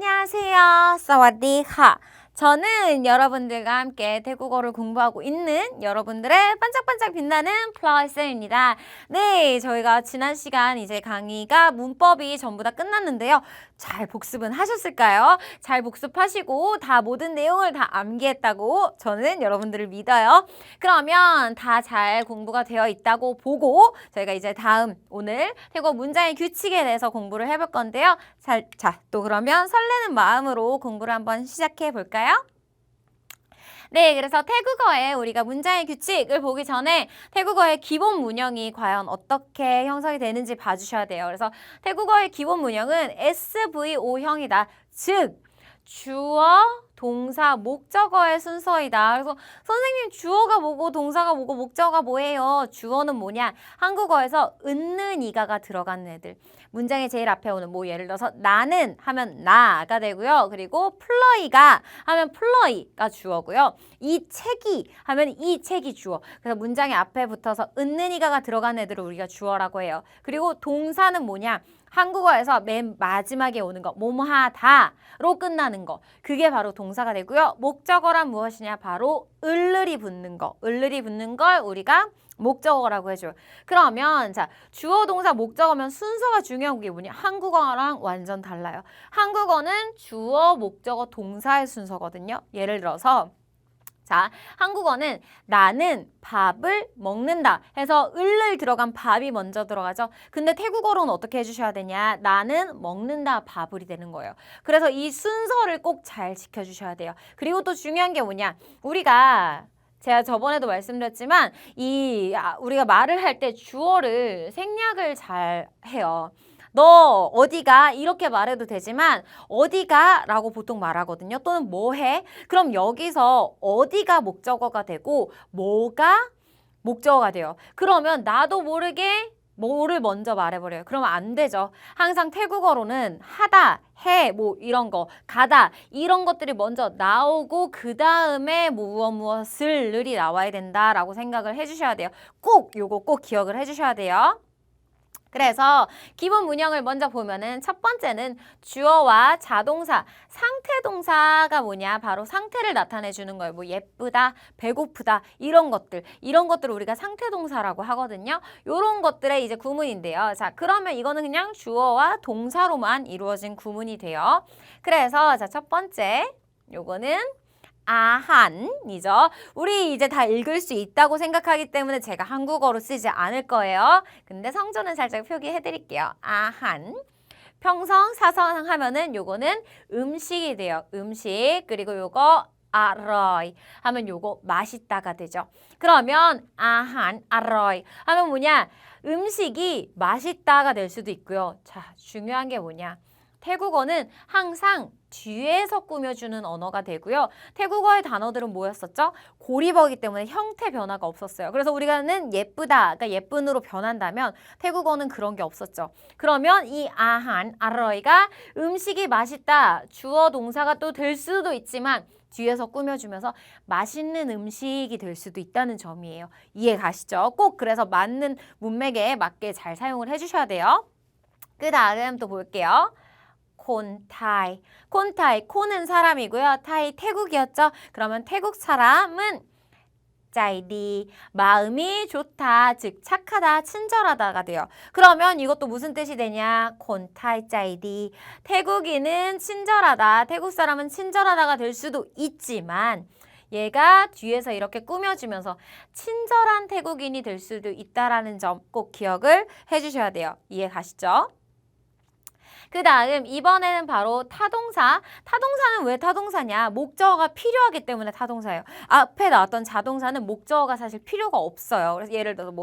안녕하세요. 사와디카. 저는 여러분들과 함께 태국어를 공부하고 있는 여러분들의 반짝반짝 빛나는 플라이쌤입니다. 네, 저희가 지난 시간 이제 강의가 문법이 전부 다 끝났는데요. 잘 복습은 하셨을까요? 잘 복습하시고 다 모든 내용을 다 암기했다고 저는 여러분들을 믿어요. 그러면 다 잘 공부가 되어 있다고 보고 저희가 이제 다음 오늘 태국어 문장의 규칙에 대해서 공부를 해볼 건데요. 자, 또 그러면 설레는 마음으로 공부를 한번 시작해 볼까요? 네, 그래서 태국어에 우리가 문장의 규칙을 보기 전에 태국어의 기본 문형이 과연 어떻게 형성이 되는지 봐주셔야 돼요. 그래서 태국어의 기본 문형은 SVO형이다. 즉, 주어, 동사, 목적어의 순서이다. 그래서 선생님 주어가 뭐고 동사가 뭐고 목적어가 뭐예요? 주어는 뭐냐? 한국어에서 은는 이가가 들어가는 애들. 문장의 제일 앞에 오는 뭐 예를 들어서 나는 하면 나가 되고요. 그리고 플러이가 하면 플러이가 주어고요. 이 책이 하면 이 책이 주어. 그래서 문장의 앞에 붙어서 은는 이가가 들어가는 애들을 우리가 주어라고 해요. 그리고 동사는 뭐냐? 한국어에서 맨 마지막에 오는 거 뭐뭐하다로 끝나는 거 그게 바로 동사가 되고요. 목적어란 무엇이냐? 바로 을을이 붙는 거. 을을이 붙는 걸 우리가 목적어라고 해줘요. 그러면 자 주어 동사 목적어면 순서가 중요한 게 뭐냐? 한국어랑 완전 달라요. 한국어는 주어 목적어 동사의 순서거든요. 예를 들어서 자, 한국어는 나는 밥을 먹는다 해서 을을 들어간 밥이 먼저 들어가죠. 근데 태국어로는 어떻게 해주셔야 되냐? 나는 먹는다 밥을이 되는 거예요. 그래서 이 순서를 꼭 잘 지켜주셔야 돼요. 그리고 또 중요한 게 뭐냐? 우리가 제가 저번에도 말씀드렸지만 우리가 말을 할 때 주어를 생략을 잘 해요. 너 어디가 이렇게 말해도 되지만 어디가 라고 보통 말하거든요. 또는 뭐 해? 그럼 여기서 어디가 목적어가 되고 뭐가 목적어가 돼요. 그러면 나도 모르게 뭐를 먼저 말해버려요. 그러면 안 되죠. 항상 태국어로는 하다, 해, 뭐 이런 거, 가다 이런 것들이 먼저 나오고 그 다음에 무엇을이 나와야 된다라고 생각을 해주셔야 돼요. 꼭 요거 꼭 기억을 해주셔야 돼요. 그래서 기본 문형을 먼저 보면은 첫 번째는 주어와 자동사, 상태동사가 뭐냐? 바로 상태를 나타내 주는 거예요. 뭐 예쁘다, 배고프다 이런 것들을 우리가 상태동사라고 하거든요. 이런 것들의 이제 구문인데요. 자, 그러면 이거는 그냥 주어와 동사로만 이루어진 구문이 돼요. 그래서 자, 첫 번째 요거는 아한이죠. 우리 이제 다 읽을 수 있다고 생각하기 때문에 제가 한국어로 쓰지 않을 거예요. 근데 성조는 살짝 표기해 드릴게요. 아한. 평성, 사성 하면은 요거는 음식이 돼요. 음식. 그리고 요거 아로이 하면 요거 맛있다가 되죠. 그러면 아한, 아로이 하면 뭐냐? 음식이 맛있다가 될 수도 있고요. 자, 중요한 게 뭐냐? 태국어는 항상 뒤에서 꾸며주는 언어가 되고요. 태국어의 단어들은 뭐였었죠? 고리버기 때문에 형태 변화가 없었어요. 그래서 우리가는 예쁘다, 그러니까 예쁜으로 변한다면 태국어는 그런 게 없었죠. 그러면 이 아한, 아러이가 음식이 맛있다, 주어 동사가 또 될 수도 있지만 뒤에서 꾸며주면서 맛있는 음식이 될 수도 있다는 점이에요. 이해 가시죠? 꼭 그래서 맞는 문맥에 맞게 잘 사용을 해주셔야 돼요. 그 다음 또 볼게요. 콘타이. 콘타이, 콘은 사람이고요. 타이 태국이었죠. 그러면 태국 사람은 짜이디, 마음이 좋다, 즉 착하다, 친절하다가 돼요. 그러면 이것도 무슨 뜻이 되냐? 콘타이 짜이디. 태국인은 친절하다, 태국 사람은 친절하다가 될 수도 있지만 얘가 뒤에서 이렇게 꾸며주면서 친절한 태국인이 될 수도 있다라는 점 꼭 기억을 해주셔야 돼요. 이해 가시죠? 그 다음 이번에는 바로 타동사. 타동사는 왜 타동사냐? 목적어가 필요하기 때문에 타동사예요. 앞에 나왔던 자동사는 목적어가 사실 필요가 없어요. 그래서 예를 들어서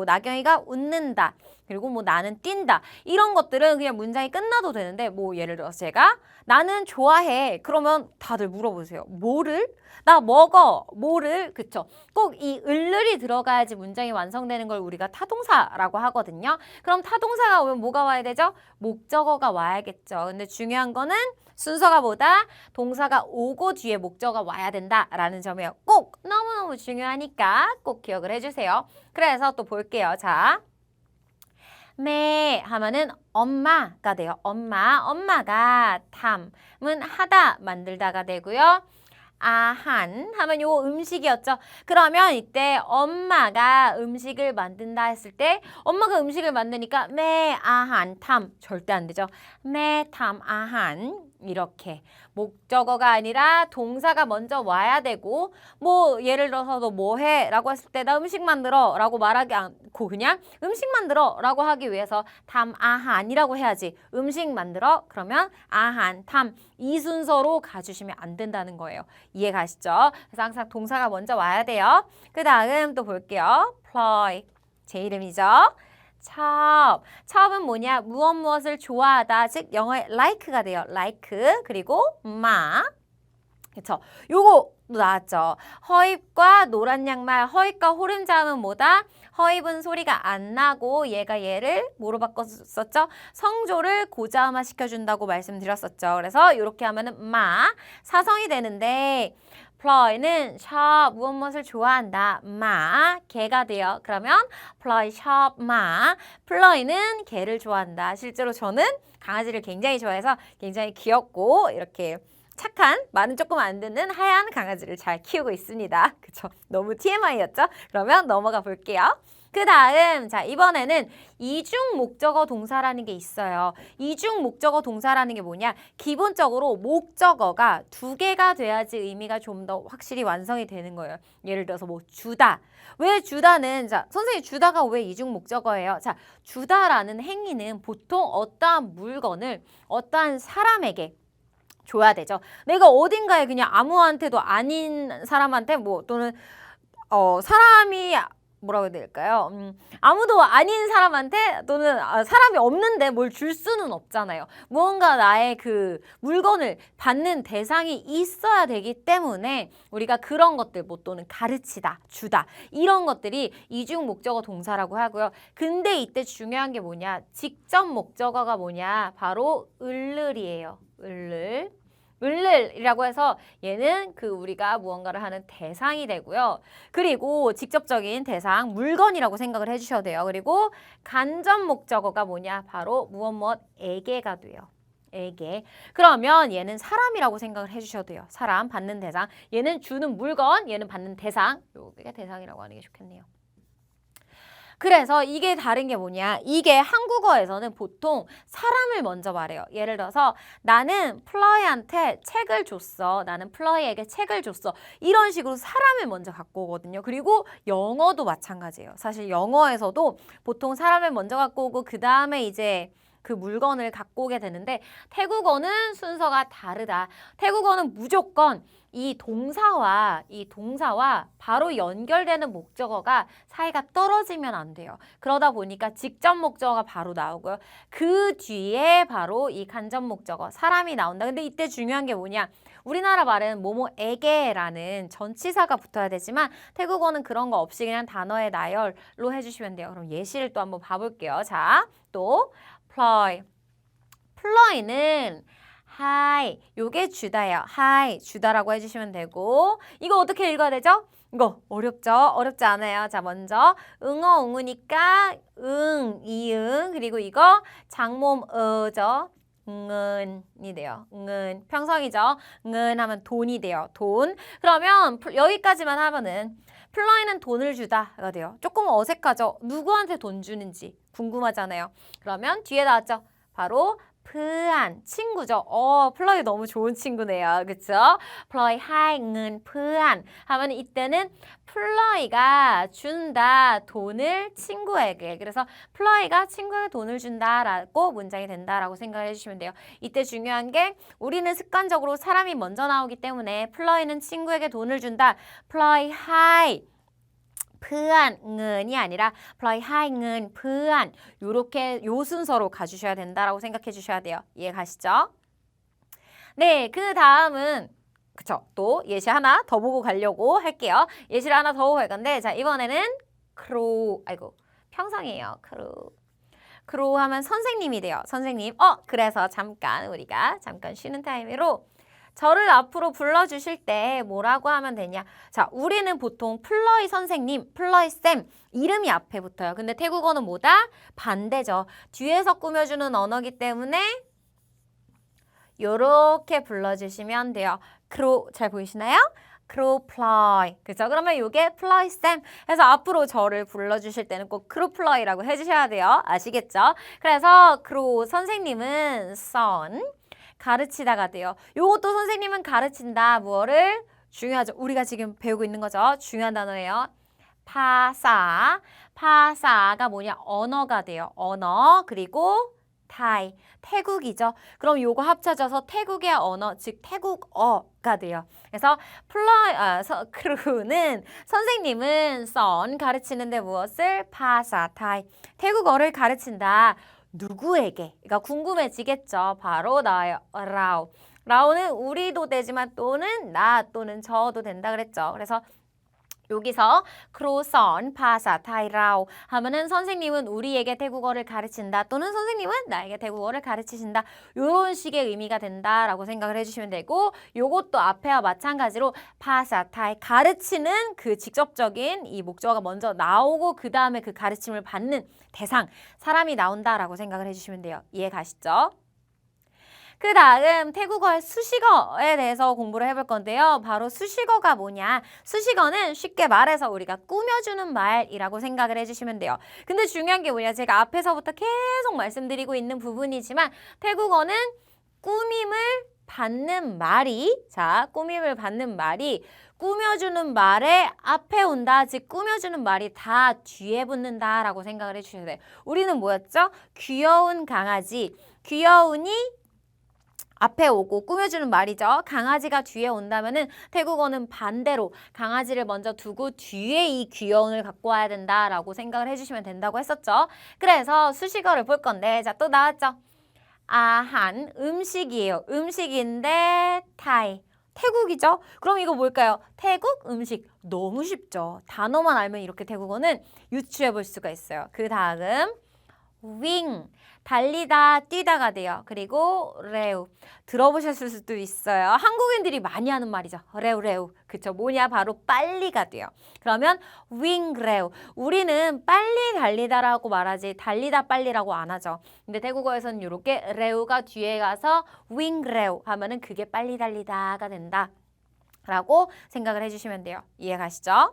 나경이가 웃는다. 그리고 뭐 나는 뛴다. 이런 것들은 그냥 문장이 끝나도 되는데 뭐 예를 들어서 제가 나는 좋아해. 그러면 다들 물어보세요. 뭐를? 나 먹어. 뭐를? 그쵸? 꼭 이 을을이 들어가야지 문장이 완성되는 걸 우리가 타동사라고 하거든요. 그럼 타동사가 오면 뭐가 와야 되죠? 목적어가 와야겠죠. 근데 중요한 거는 순서가 뭐다? 동사가 오고 뒤에 목적어가 와야 된다라는 점이에요. 꼭 너무너무 중요하니까 꼭 기억을 해주세요. 그래서 또 볼게요. 자, 매 하면은 엄마가 돼요. 엄마가 탐은 하다, 만들다가 되고요. 아한 하면 요 음식이었죠. 그러면 이때 엄마가 음식을 만든다 했을 때 엄마가 음식을 만드니까 매 아한 탐 절대 안 되죠. 매 탐 아한 이렇게 목적어가 아니라 동사가 먼저 와야 되고 뭐 예를 들어서 너 뭐 해? 라고 했을 때 나 음식 만들어 라고 말하지 않고 그냥 음식 만들어 라고 하기 위해서 탐 아한이라고 해야지. 음식 만들어 그러면 아한 탐 이 순서로 가주시면 안 된다는 거예요. 이해 가시죠? 그래서 항상 동사가 먼저 와야 돼요. 그 다음 또 볼게요. ploy 제 이름이죠. 첩은 뭐냐? 무엇을 좋아하다. 즉 영어의 like가 돼요. like 그리고 그쵸? 요거 나왔죠. 허입과 노란 양말, 허입과 호름자음은 뭐다? 허입은 소리가 안 나고 얘를 뭐로 바꿨었죠? 성조를 고자음화 시켜준다고 말씀드렸었죠. 그래서 이렇게 하면은 사성이 되는데 플러이는 무엇을 좋아한다. 개가 돼요. 그러면 플러이 플러이는 개를 좋아한다. 실제로 저는 강아지를 굉장히 좋아해서 굉장히 귀엽고 이렇게 착한, 말은 조금 안 듣는 하얀 강아지를 잘 키우고 있습니다. 그쵸? 너무 TMI였죠? 그러면 넘어가 볼게요. 그 다음, 자, 이번에는 이중 목적어 동사라는 게 있어요. 이중 목적어 동사라는 게 뭐냐? 기본적으로 목적어가 2개가 돼야지 의미가 좀 더 확실히 완성이 되는 거예요. 예를 들어서 뭐 주다. 왜 주다는, 자, 선생님 주다가 왜 이중 목적어예요? 자, 주다라는 행위는 보통 어떠한 물건을 어떠한 사람에게 줘야 되죠. 내가 어딘가에 그냥 아무한테도 아닌 사람한테 뭐 또는 사람이 뭐라고 해야 될까요? 아무도 아닌 사람한테 또는 사람이 없는데 뭘 줄 수는 없잖아요. 무언가 나의 그 물건을 받는 대상이 있어야 되기 때문에 우리가 그런 것들 뭐 또는 가르치다, 주다 이런 것들이 이중 목적어 동사라고 하고요. 근데 이때 중요한 게 뭐냐? 직접 목적어가 뭐냐? 바로 을을이에요. 을이라고 해서 얘는 그 우리가 무언가를 하는 대상이 되고요. 그리고 직접적인 대상, 물건이라고 생각을 해주셔도 돼요. 그리고 간접 목적어가 뭐냐? 바로 무엇에게가 돼요. 에게. 그러면 얘는 사람이라고 생각을 해주셔도 돼요. 사람, 받는 대상. 얘는 주는 물건, 얘는 받는 대상. 요게 대상이라고 하는 게 좋겠네요. 그래서 이게 다른 게 뭐냐? 이게 한국어에서는 보통 사람을 먼저 말해요. 예를 들어서 나는 플러이한테 책을 줬어. 나는 플러이에게 책을 줬어. 이런 식으로 사람을 먼저 갖고 오거든요. 그리고 영어도 마찬가지예요. 사실 영어에서도 보통 사람을 먼저 갖고 오고 그 다음에 이제 그 물건을 갖고 오게 되는데 태국어는 순서가 다르다. 태국어는 무조건 이 동사와 바로 연결되는 목적어가 사이가 떨어지면 안 돼요. 그러다 보니까 직접 목적어가 바로 나오고요. 그 뒤에 바로 이 간접 목적어, 사람이 나온다. 근데 이때 중요한 게 뭐냐? 우리나라 말은 뭐뭐에게라는 전치사가 붙어야 되지만 태국어는 그런 거 없이 그냥 단어의 나열로 해주시면 돼요. 그럼 예시를 또 한번 봐볼게요. 자, 또 플러이는 하이, 요게 주다예요. 하이, 주다라고 해주시면 되고 이거 어떻게 읽어야 되죠? 이거 어렵죠? 어렵지 않아요. 자, 먼저 응어응으니까 이응 그리고 이거 장모음 어죠. 응은이 돼요. 응은 평성이죠. 응은 하면 돈이 돼요. 돈. 그러면 여기까지만 하면은 플러이는 돈을 주다가 돼요. 조금 어색하죠? 누구한테 돈 주는지 궁금하잖아요. 그러면 뒤에 나왔죠? 바로 프안 친구죠. 플러이 너무 좋은 친구네요. 그쵸? 플러이 하잉은 프안 하면 이때는 플러이가 준다 돈을 친구에게. 그래서 플러이가 친구에게 돈을 준다라고 문장이 된다라고 생각을 해주시면 돼요. 이때 중요한 게 우리는 습관적으로 사람이 먼저 나오기 때문에 플러이는 친구에게 돈을 준다. 플러이 하이 프안은이 아니라 플러이 하잉은 프안 요렇게 요 순서로 가주셔야 된다라고 생각해 주셔야 돼요. 이해 가시죠? 네, 그 다음은 그쵸? 또 예시 하나 더 보고 가려고 할게요. 예시를 하나 더 보고 갈 건데 자 이번에는 평성이에요. 크루 하면 선생님이 돼요. 선생님. 그래서 우리가 잠깐 쉬는 타임으로 저를 앞으로 불러주실 때 뭐라고 하면 되냐? 자, 우리는 보통 플러이 선생님, 플러이 쌤 이름이 앞에 붙어요. 근데 태국어는 뭐다? 반대죠. 뒤에서 꾸며주는 언어기 때문에 요렇게 불러주시면 돼요. 크로 잘 보이시나요? 크로 플라이. 그죠? 그러면 이게 플라이 쌤 해서 앞으로 저를 불러주실 때는 꼭 크로 플라이라고 해주셔야 돼요. 아시겠죠? 그래서 크로 선생님은 선 가르치다가 돼요. 요것도 선생님은 가르친다. 무엇을? 중요하죠. 우리가 지금 배우고 있는 거죠. 중요한 단어예요. 파사. 파사가 뭐냐? 언어가 돼요. 언어. 그리고 타이. 태국이죠. 그럼 요거 합쳐져서 태국의 언어, 즉 태국어가 돼요. 그래서 크루는 선생님은 선 가르치는데 무엇을? 파사 타이. 태국어를 가르친다. 누구에게? 그러니까 궁금해지겠죠. 바로 나예요. 라오. 라오는 우리도 되지만 또는 나 또는 저도 된다 그랬죠. 그래서 여기서 크로선 파사 타이라오 하면은 선생님은 우리에게 태국어를 가르친다 또는 선생님은 나에게 태국어를 가르치신다 이런 식의 의미가 된다라고 생각을 해주시면 되고 요것도 앞에와 마찬가지로 파사 타이 가르치는 그 직접적인 이 목적어가 먼저 나오고 그 다음에 그 가르침을 받는 대상 사람이 나온다라고 생각을 해주시면 돼요. 이해 가시죠? 그 다음 태국어의 수식어에 대해서 공부를 해볼 건데요. 바로 수식어가 뭐냐. 수식어는 쉽게 말해서 우리가 꾸며주는 말이라고 생각을 해주시면 돼요. 근데 중요한 게 뭐냐. 제가 앞에서부터 계속 말씀드리고 있는 부분이지만 태국어는 꾸밈을 받는 말이 꾸밈을 받는 말이 꾸며주는 말의 앞에 온다. 즉 꾸며주는 말이 다 뒤에 붙는다라고 생각을 해주셔야 돼요. 우리는 뭐였죠? 귀여운 강아지. 귀여운이 앞에 오고 꾸며주는 말이죠. 강아지가 뒤에 온다면은 태국어는 반대로 강아지를 먼저 두고 뒤에 이 귀여움을 갖고 와야 된다라고 생각을 해주시면 된다고 했었죠. 그래서 수식어를 볼 건데 자 또 나왔죠. 아한 음식이에요. 음식인데 타이. 태국이죠? 그럼 이거 뭘까요? 태국 음식. 너무 쉽죠. 단어만 알면 이렇게 태국어는 유추해 볼 수가 있어요. 그 다음 윙. 달리다, 뛰다가 돼요. 그리고 레우. 들어보셨을 수도 있어요. 한국인들이 많이 하는 말이죠. 레우, 레우. 그쵸? 뭐냐? 바로 빨리가 돼요. 그러면 윙 레우. 우리는 빨리 달리다라고 말하지 달리다 빨리라고 안 하죠. 근데 태국어에서는 이렇게 레우가 뒤에 가서 윙 레우 하면은 그게 빨리 달리다가 된다. 라고 생각을 해주시면 돼요. 이해 가시죠?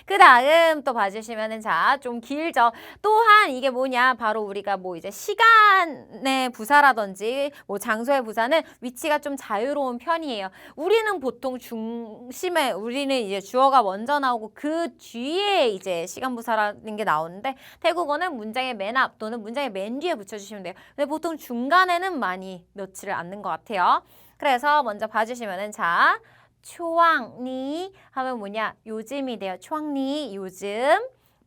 그 다음 또 봐주시면은 좀 길죠. 또한 이게 뭐냐 바로 우리가 뭐 이제 시간의 부사라든지 뭐 장소의 부사는 위치가 좀 자유로운 편이에요. 우리는 보통 중심에 우리는 이제 주어가 먼저 나오고 그 뒤에 이제 시간 부사라는 게 나오는데 태국어는 문장의 맨 앞 또는 문장의 맨 뒤에 붙여주시면 돼요. 근데 보통 중간에는 많이 넣지를 않는 것 같아요. 그래서 먼저 봐주시면은 초왕니 하면 뭐냐? 요즘이 돼요. 초왕니 요즘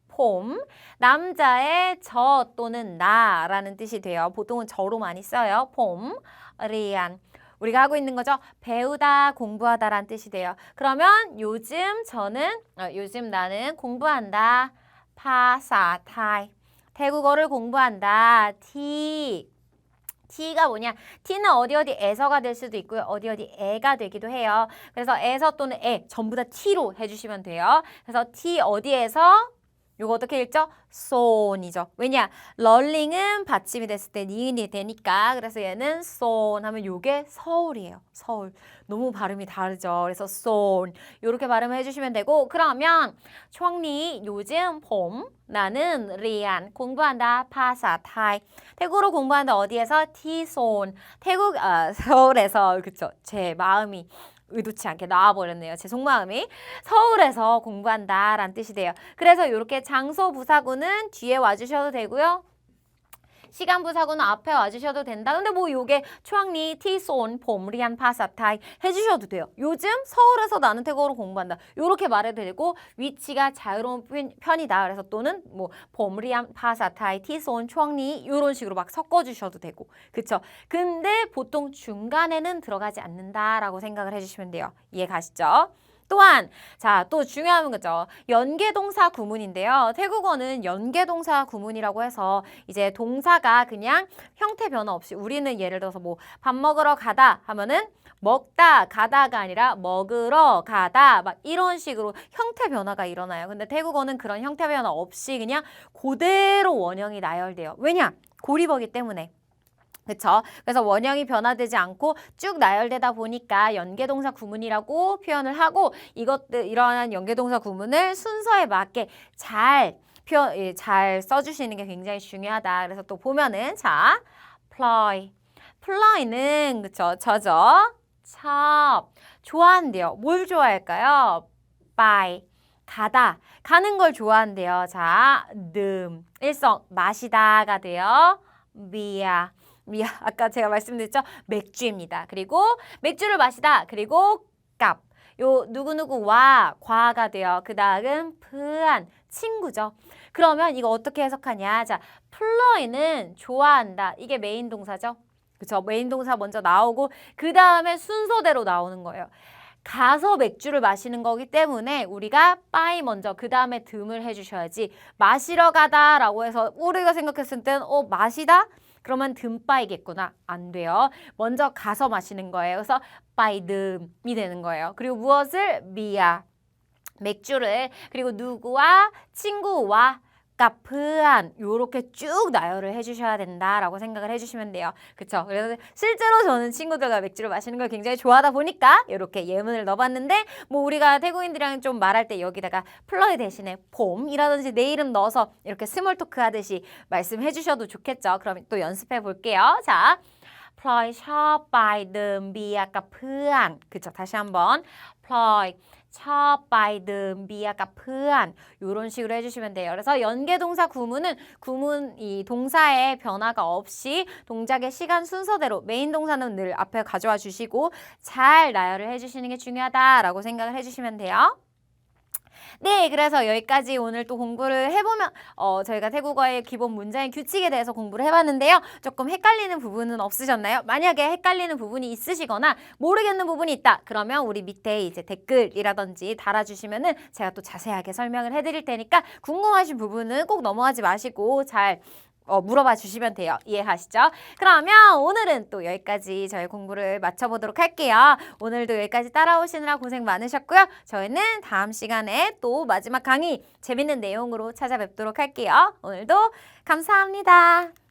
봄 남자의 저 또는 나라는 뜻이 돼요. 보통은 저로 많이 써요. 봄 리안 우리가 하고 있는 거죠. 배우다 공부하다라는 뜻이 돼요. 그러면 요즘 요즘 나는 공부한다. 파사 타이 태국어를 공부한다. T가 뭐냐? T는 어디에서가 될 수도 있고요. 어디에가 되기도 해요. 그래서 에서 또는 에 전부 다 T로 해주시면 돼요. 그래서 T 어디에서? 요거 어떻게 읽죠? 손이죠. 왜냐? 럴링은 받침이 됐을 때 니은이 되니까 그래서 얘는 손 하면 요게 서울이에요. 서울. 너무 발음이 다르죠. 그래서 손 요렇게 발음을 해주시면 되고 그러면 총리 요즘 봄 나는 리안 공부한다 파사 타이 태국어로 공부한다 어디에서? 티손 태국 서울에서 그쵸 제 마음이 의도치 않게 나와버렸네요. 제 속마음이 서울에서 공부한다라는 뜻이 돼요. 그래서 이렇게 장소 부사구는 뒤에 와주셔도 되고요. 시간 부사구는 앞에 와주셔도 된다. 근데 뭐 요게 추앙리 티손 봄리안 파사타이 해주셔도 돼요. 요즘 서울에서 나는 태국어로 공부한다. 요렇게 말해도 되고 위치가 자유로운 편이다. 그래서 또는 뭐 봄리안 파사타이 티손 추앙리 요런 식으로 막 섞어주셔도 되고 그쵸? 근데 보통 중간에는 들어가지 않는다라고 생각을 해주시면 돼요. 이해 가시죠? 또한 자, 또 중요한 거죠. 연계동사 구문인데요. 태국어는 연계동사 구문이라고 해서 이제 동사가 그냥 형태 변화 없이 우리는 예를 들어서 뭐 밥 먹으러 가다 하면은 먹다 가다가 아니라 먹으러 가다 막 이런 식으로 형태 변화가 일어나요. 근데 태국어는 그런 형태 변화 없이 그냥 그대로 원형이 나열돼요. 왜냐? 고리버기 때문에. 그쵸? 그래서 원형이 변화되지 않고 쭉 나열되다 보니까 연계동사 구문이라고 표현을 하고 이러한 연계동사 구문을 순서에 맞게 잘 써주시는 게 굉장히 중요하다. 그래서 또 보면은 자, ply는 그쵸? 저죠? 첩 좋아한대요. 뭘 좋아할까요? buy 가다 가는 걸 좋아한대요. 자, 일성 마시다가 돼요. 비야 아까 제가 말씀드렸죠? 맥주입니다. 그리고 맥주를 마시다. 그리고 깝. 요 누구누구와 과가 돼요. 그 다음은 프안 친구죠. 그러면 이거 어떻게 해석하냐? 자, 플러이는 좋아한다. 이게 메인 동사죠. 그쵸? 메인 동사 먼저 나오고 그 다음에 순서대로 나오는 거예요. 가서 맥주를 마시는 거기 때문에 우리가 빠이 먼저 그 다음에 듬을 해주셔야지 마시러 가다라고 해서 우리가 생각했을 땐 마시다? 그러면 듬빠이겠구나. 안 돼요. 먼저 가서 마시는 거예요. 그래서 빠이 듬이 되는 거예요. 그리고 무엇을? 미야. 맥주를 그리고 누구와? 친구와 카프안 요렇게 쭉 나열을 해주셔야 된다라고 생각을 해주시면 돼요. 그쵸? 그래서 실제로 저는 친구들과 맥주를 마시는 걸 굉장히 좋아하다 보니까 이렇게 예문을 넣어봤는데 뭐 우리가 태국인들이랑 좀 말할 때 여기다가 플러이 대신에 봄이라든지 내 이름 넣어서 이렇게 스몰 토크 하듯이 말씀해 주셔도 좋겠죠. 그럼 또 연습해 볼게요. 자, 플러이ชอบ ไปดื่มเบียร์กับเพื่อน 그쵸? 다시 한번 플러이 ชอบไปดื่มเบียร์กับเพื่อน 이런 식으로 해주시면 돼요. 그래서 연계동사 구문은 이 동사의 변화가 없이 동작의 시간 순서대로 메인 동사는 늘 앞에 가져와 주시고 잘 나열을 해주시는 게 중요하다라고 생각을 해주시면 돼요. 네, 그래서 여기까지 오늘 또 공부를 해보면 저희가 태국어의 기본 문장의 규칙에 대해서 공부를 해봤는데요. 조금 헷갈리는 부분은 없으셨나요? 만약에 헷갈리는 부분이 있으시거나 모르겠는 부분이 있다. 그러면 우리 밑에 이제 댓글이라든지 달아주시면은 제가 또 자세하게 설명을 해드릴 테니까 궁금하신 부분은 꼭 넘어가지 마시고 잘 물어봐 주시면 돼요. 이해하시죠? 그러면 오늘은 또 여기까지 저희 공부를 마쳐보도록 할게요. 오늘도 여기까지 따라오시느라 고생 많으셨고요. 저희는 다음 시간에 또 마지막 강의 재밌는 내용으로 찾아뵙도록 할게요. 오늘도 감사합니다.